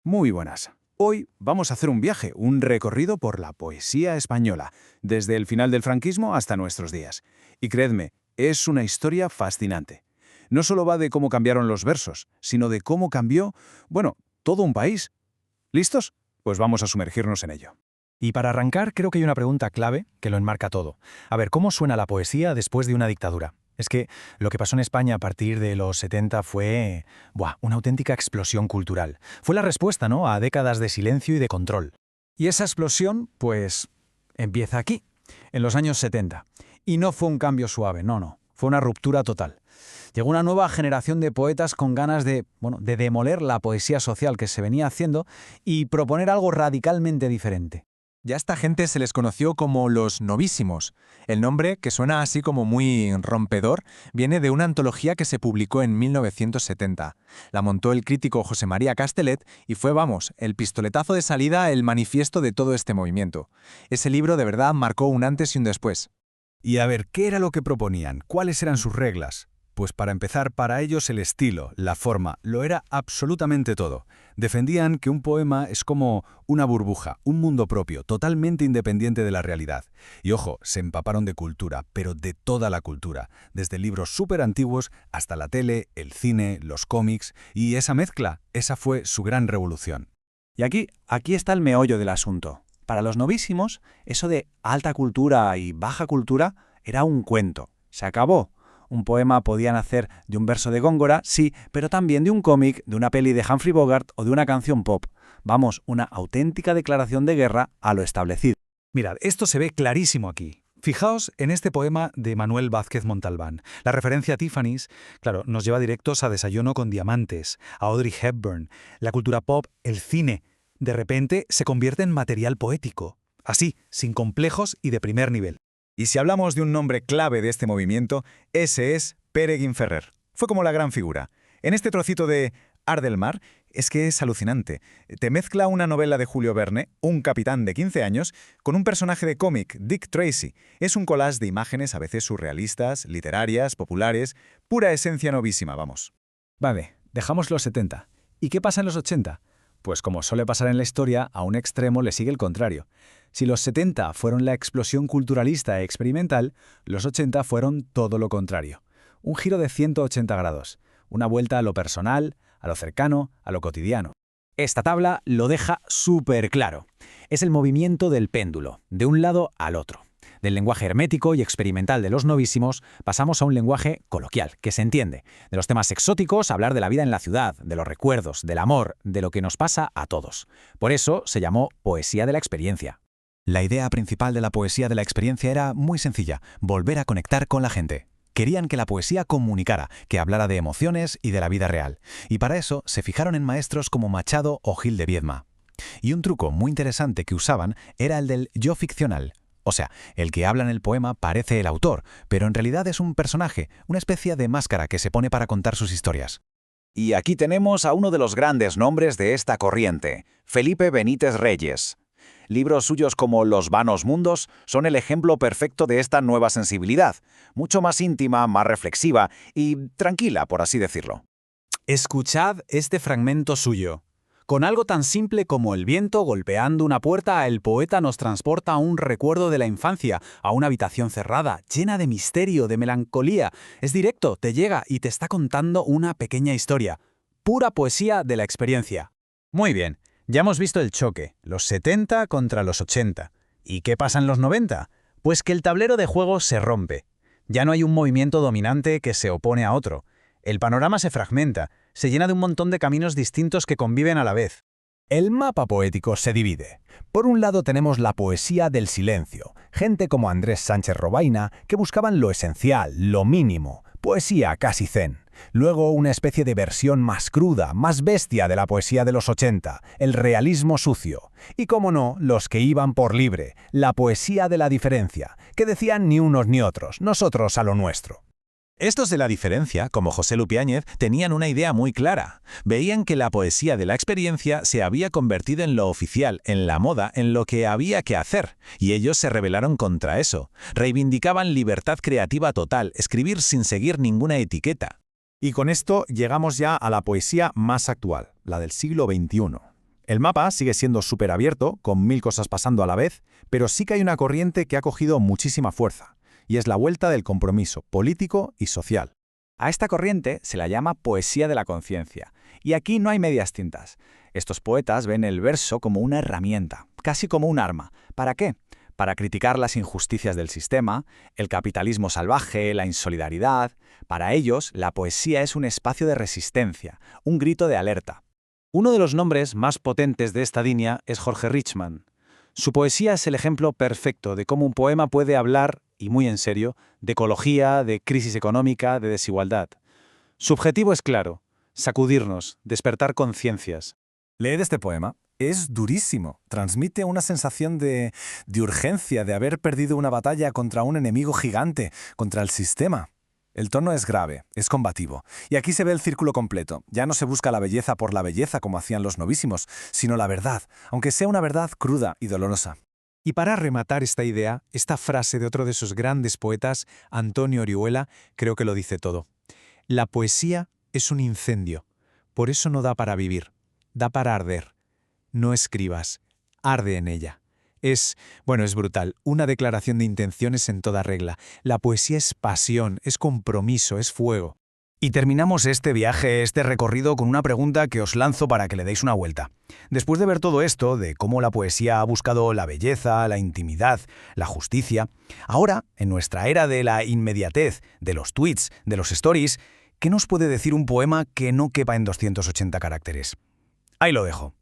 Muy buenas. Hoy vamos a hacer un viaje, un recorrido por la poesía española, desde el final del franquismo hasta nuestros días. Y creedme, es una historia fascinante. No solo va de cómo cambiaron los versos, sino de cómo cambió, bueno, todo un país. ¿Listos? Pues vamos a sumergirnos en ello. Y para arrancar, creo que hay una pregunta clave que lo enmarca todo. A ver, ¿cómo suena la poesía después de una dictadura? Es que lo que pasó en España a partir de los 70 fue una auténtica explosión cultural. Fue la respuesta, ¿no?, a décadas de silencio y de control. Y esa explosión, pues, empieza aquí, en los años 70. Y no fue un cambio suave, no. Fue una ruptura total. Llegó una nueva generación de poetas con ganas de demoler la poesía social que se venía haciendo y proponer algo radicalmente diferente. Ya a esta gente se les conoció como los novísimos. El nombre, que suena así como muy rompedor, viene de una antología que se publicó en 1970. La montó el crítico José María Castellet y fue, el pistoletazo de salida, el manifiesto de todo este movimiento. Ese libro de verdad marcó un antes y un después. Y a ver, ¿qué era lo que proponían? ¿Cuáles eran sus reglas? Pues para empezar, para ellos el estilo, la forma, lo era absolutamente todo. Defendían que un poema es como una burbuja, un mundo propio, totalmente independiente de la realidad. Y ojo, se empaparon de cultura, pero de toda la cultura, desde libros súper antiguos hasta la tele, el cine, los cómics, y esa mezcla, esa fue su gran revolución. Y aquí está el meollo del asunto. Para los novísimos, eso de alta cultura y baja cultura era un cuento. Se acabó. Un poema podía nacer de un verso de Góngora, sí, pero también de un cómic, de una peli de Humphrey Bogart o de una canción pop. Una auténtica declaración de guerra a lo establecido. Mirad, esto se ve clarísimo aquí. Fijaos en este poema de Manuel Vázquez Montalbán. La referencia a Tiffany's, claro, nos lleva directos a Desayuno con diamantes, a Audrey Hepburn. La cultura pop, el cine, de repente se convierte en material poético. Así, sin complejos y de primer nivel. Y si hablamos de un nombre clave de este movimiento, ese es Pere Guimferrer. Fue como la gran figura. En este trocito de Ar del Mar, es que es alucinante. Te mezcla una novela de Julio Verne, un capitán de 15 años, con un personaje de cómic, Dick Tracy. Es un collage de imágenes a veces surrealistas, literarias, populares, pura esencia novísima, Vale, dejamos los 70. ¿Y qué pasa en los 80? Pues como suele pasar en la historia, a un extremo le sigue el contrario. Si los 70 fueron la explosión culturalista e experimental, los 80 fueron todo lo contrario. Un giro de 180 grados, una vuelta a lo personal, a lo cercano, a lo cotidiano. Esta tabla lo deja súper claro. Es el movimiento del péndulo, de un lado al otro. Del lenguaje hermético y experimental de los novísimos pasamos a un lenguaje coloquial, que se entiende. De los temas exóticos, hablar de la vida en la ciudad, de los recuerdos, del amor, de lo que nos pasa a todos. Por eso se llamó poesía de la experiencia. La idea principal de la poesía de la experiencia era muy sencilla: volver a conectar con la gente. Querían que la poesía comunicara, que hablara de emociones y de la vida real. Y para eso se fijaron en maestros como Machado o Gil de Viedma. Y un truco muy interesante que usaban era el del yo ficcional. O sea, el que habla en el poema parece el autor, pero en realidad es un personaje, una especie de máscara que se pone para contar sus historias. Y aquí tenemos a uno de los grandes nombres de esta corriente, Felipe Benítez Reyes. Libros suyos como Los vanos mundos son el ejemplo perfecto de esta nueva sensibilidad, mucho más íntima, más reflexiva y tranquila, por así decirlo. Escuchad este fragmento suyo. Con algo tan simple como el viento golpeando una puerta, el poeta nos transporta a un recuerdo de la infancia, a una habitación cerrada, llena de misterio, de melancolía. Es directo, te llega y te está contando una pequeña historia. Pura poesía de la experiencia. Muy bien, ya hemos visto el choque, los 70 contra los 80. ¿Y qué pasa en los 90? Pues que el tablero de juego se rompe. Ya no hay un movimiento dominante que se opone a otro. El panorama se fragmenta, se llena de un montón de caminos distintos que conviven a la vez. El mapa poético se divide. Por un lado tenemos la poesía del silencio, gente como Andrés Sánchez Robaina que buscaban lo esencial, lo mínimo, poesía casi zen. Luego una especie de versión más cruda, más bestia de la poesía de los 80, el realismo sucio. Y cómo no, los que iban por libre, la poesía de la diferencia, que decían ni unos ni otros, nosotros a lo nuestro. Estos de la diferencia, como José Lupiáñez, tenían una idea muy clara. Veían que la poesía de la experiencia se había convertido en lo oficial, en la moda, en lo que había que hacer. Y ellos se rebelaron contra eso. Reivindicaban libertad creativa total, escribir sin seguir ninguna etiqueta. Y con esto llegamos ya a la poesía más actual, la del siglo XXI. El mapa sigue siendo súper abierto, con 1000 cosas pasando a la vez, pero sí que hay una corriente que ha cogido muchísima fuerza, y es la vuelta del compromiso político y social. A esta corriente se la llama poesía de la conciencia, y aquí no hay medias tintas. Estos poetas ven el verso como una herramienta, casi como un arma. ¿Para qué? Para criticar las injusticias del sistema, el capitalismo salvaje, la insolidaridad. Para ellos, la poesía es un espacio de resistencia, un grito de alerta. Uno de los nombres más potentes de esta línea es Jorge Richman. Su poesía es el ejemplo perfecto de cómo un poema puede hablar, y muy en serio, de ecología, de crisis económica, de desigualdad. Su objetivo es claro: sacudirnos, despertar conciencias. Leed este poema. Es durísimo. Transmite una sensación de urgencia, de haber perdido una batalla contra un enemigo gigante, contra el sistema. El tono es grave, es combativo. Y aquí se ve el círculo completo. Ya no se busca la belleza por la belleza como hacían los novísimos, sino la verdad, aunque sea una verdad cruda y dolorosa. Y para rematar esta idea, esta frase de otro de sus grandes poetas, Antonio Orihuela, creo que lo dice todo. La poesía es un incendio, por eso no da para vivir, da para arder. No escribas, arde en ella. Es brutal, una declaración de intenciones en toda regla. La poesía es pasión, es compromiso, es fuego. Y terminamos este viaje, este recorrido, con una pregunta que os lanzo para que le deis una vuelta. Después de ver todo esto, de cómo la poesía ha buscado la belleza, la intimidad, la justicia, ahora, en nuestra era de la inmediatez, de los tweets, de los stories, ¿qué nos puede decir un poema que no quepa en 280 caracteres? Ahí lo dejo.